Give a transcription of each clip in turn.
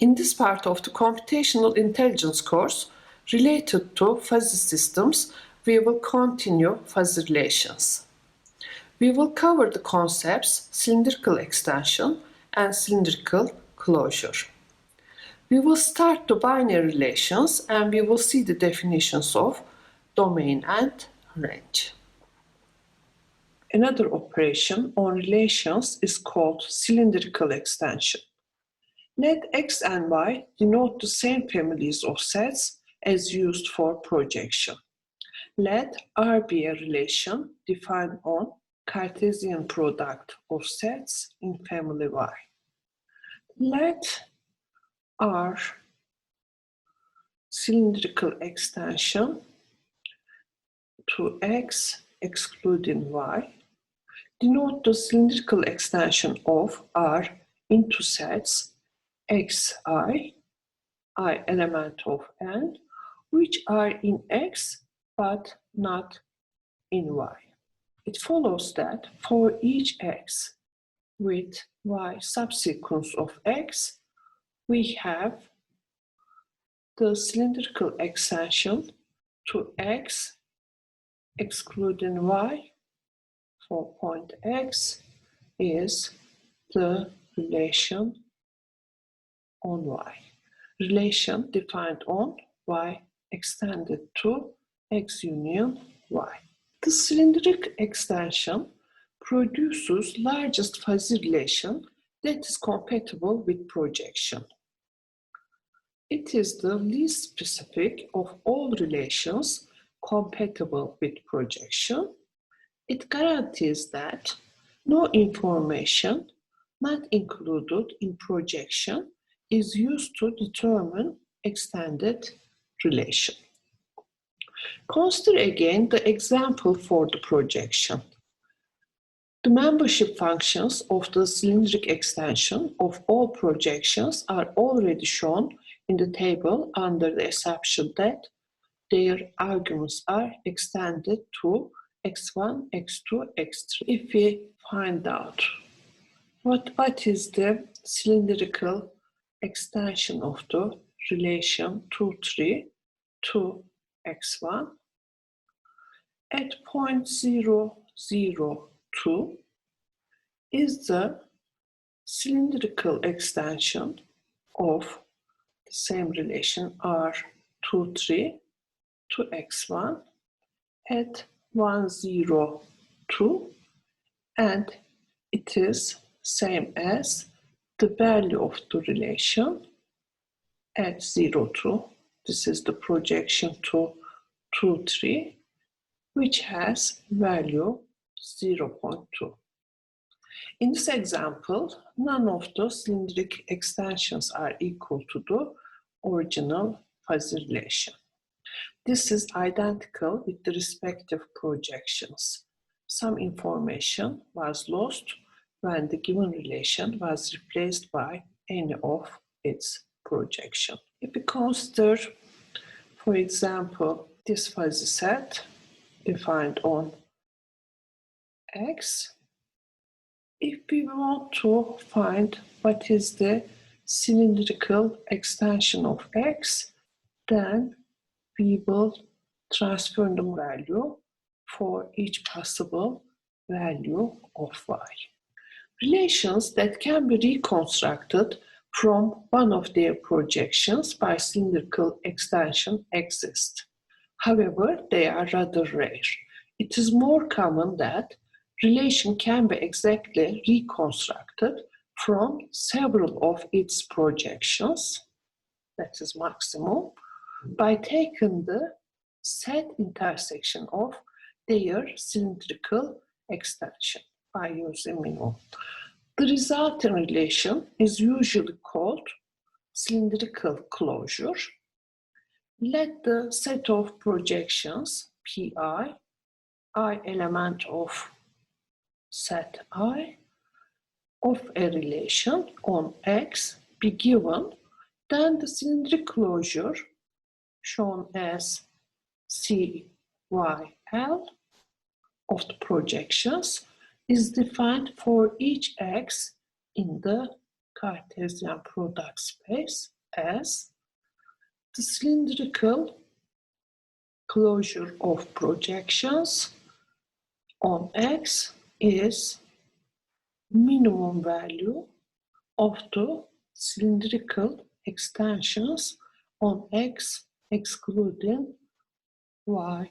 In this part of the Computational Intelligence course related to fuzzy systems, we will continue fuzzy relations. We will cover the concepts cylindrical extension and cylindrical closure. We will start the binary relations and we will see the definitions of domain and range. Another operation on relations is called cylindrical extension. Let X and Y denote the same families of sets as used for projection. Let R be a relation defined on Cartesian product of sets in family Y. Let R cylindrical extension to X excluding Y denote the cylindrical extension of R into sets xi, I element of n, which are in X but not in Y. It follows that for each X with Y subsequence of X, we have the cylindrical extension to X excluding Y for point X is the relation on Y. Relation defined on Y extended to X union Y. The cylindric extension produces largest fuzzy relation that is compatible with projection. It is the least specific of all relations compatible with projection. It guarantees that no information not included in projection is used to determine extended relation. Consider again the example for the projection. The membership functions of the cylindric extension of all projections are already shown in the table under the assumption that their arguments are extended to x1, x2, x3. If we find out what is the cylindrical extension of the relation 2, 3 to x1 at point 0, 0, 2 is the cylindrical extension of the same relation R2, 3 to x1 at 1, 0, 2, and it is same as the value of the relation at 0, 2. This is the projection to 2, 3, which has value 0.2. In this example, none of the cylindric extensions are equal to the original fuzzy relation. This is identical with the respective projections. Some information was lost when the given relation was replaced by any of its projection. If we consider, for example, this fuzzy set defined on X, if we want to find what is the cylindrical extension of X, then we will transfer the value for each possible value of Y. Relations that can be reconstructed from one of their projections by cylindrical extension exist. However, they are rather rare. It is more common that relation can be exactly reconstructed from several of its projections, that is maximum, by taking the set intersection of their cylindrical extension by using minimum. The resulting relation is usually called cylindrical closure. Let the set of projections Pi, I element of set I, of a relation on X be given, then the cylindric closure shown as CYL of the projections is defined for each X in the Cartesian product space as the cylindrical closure of projections on X is minimum value of the cylindrical extensions on X excluding yi.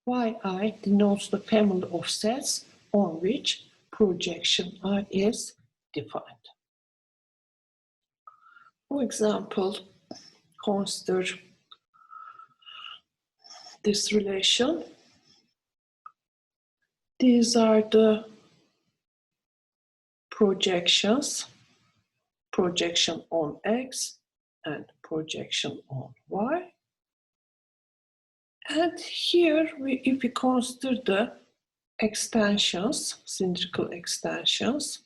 Yi denotes the family of sets on which projection I is defined. For example, consider this relation. These are the projections, projection on X and projection on Y. And here, if we consider the extensions, cylindrical extensions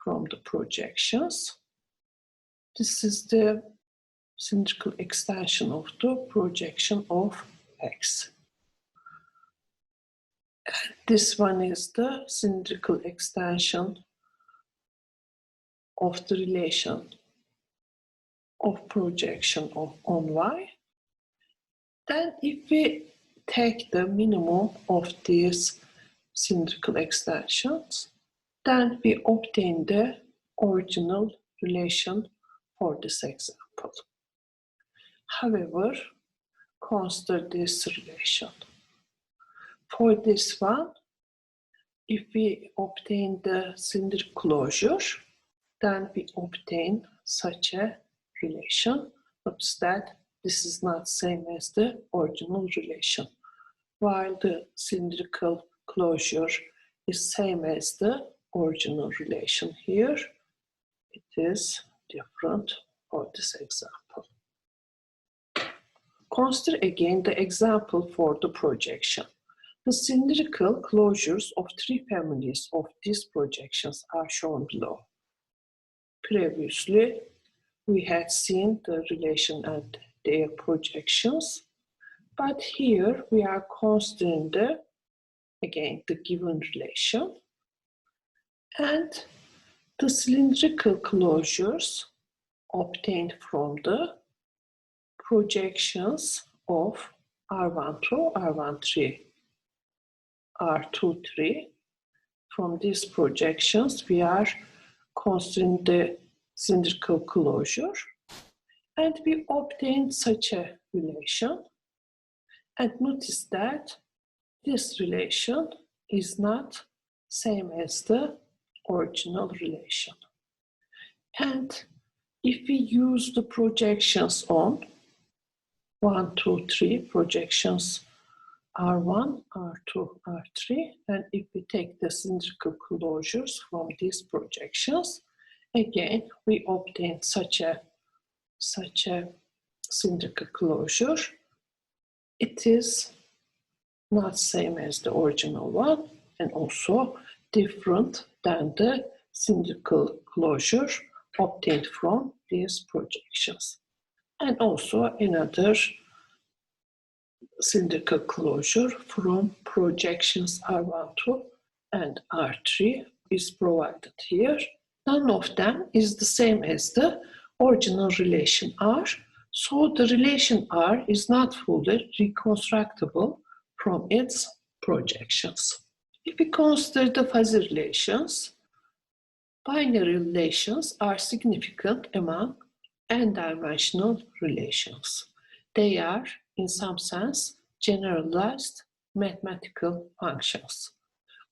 from the projections, this is the cylindrical extension of the projection of X. And this one is the cylindrical extension of the relation of projection on Y. Then if we take the minimum of these cylindrical extensions, then we obtain the original relation for this example. However, consider this relation. For this one, if we obtain the cylindrical closure, then we obtain such a relation. Notice that this is not same as the original relation. While the cylindrical closure is same as the original relation here, it is different for this example. Consider again the example for the projection. The cylindrical closures of three families of these projections are shown below. Previously, we had seen the relation and their projections, but here we are considering again the given relation and the cylindrical closures obtained from the projections of R12, R13, R23. From these projections, we are considering the cylindrical closure, and we obtain such a relation. And notice that this relation is not same as the original relation. And if we use the projections on 1, 2, 3, projections R1, R2, R3, and if we take the cylindrical closures from these projections, again we obtain such a cylindrical closure. It is not same as the original one and also different than the cylindrical closure obtained from these projections. And also another cylindrical closure from projections R12 and R3 is provided here. None of them is the same as the original relation R, so the relation R is not fully reconstructible from its projections. If we consider the fuzzy relations, binary relations are significant among n-dimensional relations. They are, in some sense, generalized mathematical functions.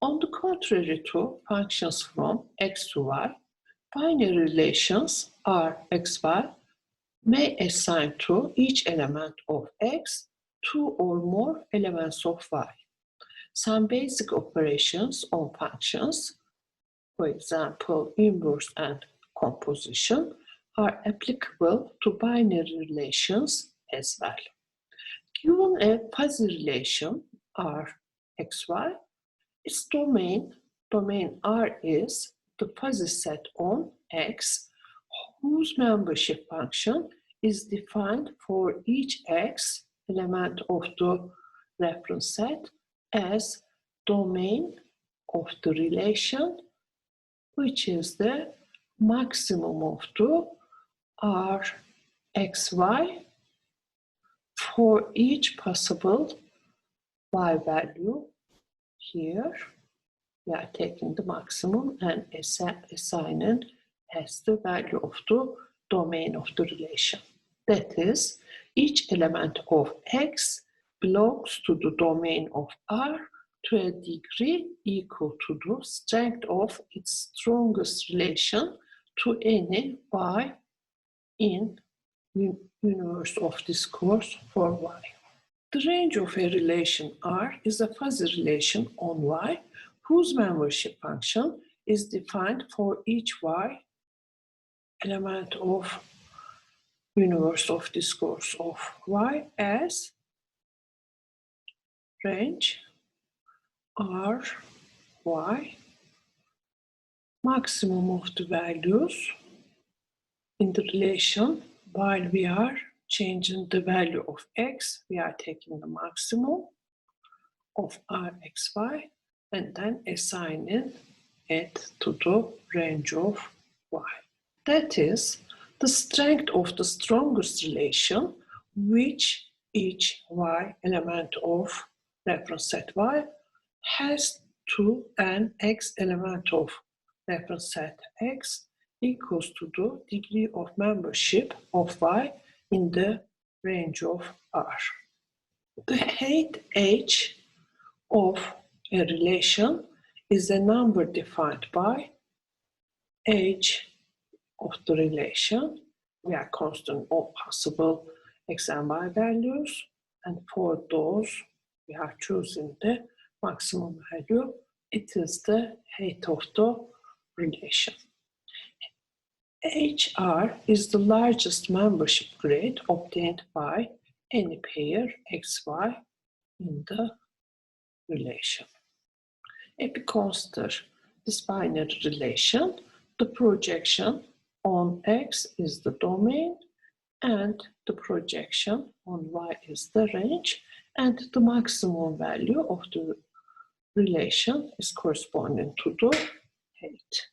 On the contrary to functions from x to y, binary relations R, x, y may assign to each element of x two or more elements of y. Some basic operations on functions, for example, inverse and composition, are applicable to binary relations as well. Given a fuzzy relation R, x, y, its domain R is the fuzzy set on X whose membership function is defined for each X element of the reference set as domain of the relation which is the maximum of the Rxy for each possible y value. Here we are taking the maximum and assigning as the value of the domain of the relation. That is, each element of X belongs to the domain of R to a degree equal to the strength of its strongest relation to any Y in universe of discourse for Y. The range of a relation R is a fuzzy relation on Y whose membership function is defined for each Y element of universe of discourse of Y as range R Y, maximum of the values in the relation. While we are changing the value of X, we are taking the maximum of Rxy and then assigning it to the range of Y. That is, the strength of the strongest relation which each Y element of reference set Y has to an X element of reference set X equals to the degree of membership of Y in the range of R. The height H of a relation is a number defined by H of the relation. We are considering all possible X and Y values, and for those we are choosing the maximum value. It is the height of the relation. HR is the largest membership grade obtained by any pair XY in the relation. If we consider this binary relation, the projection on X is the domain and the projection on Y is the range, and the maximum value of the relation is corresponding to the height.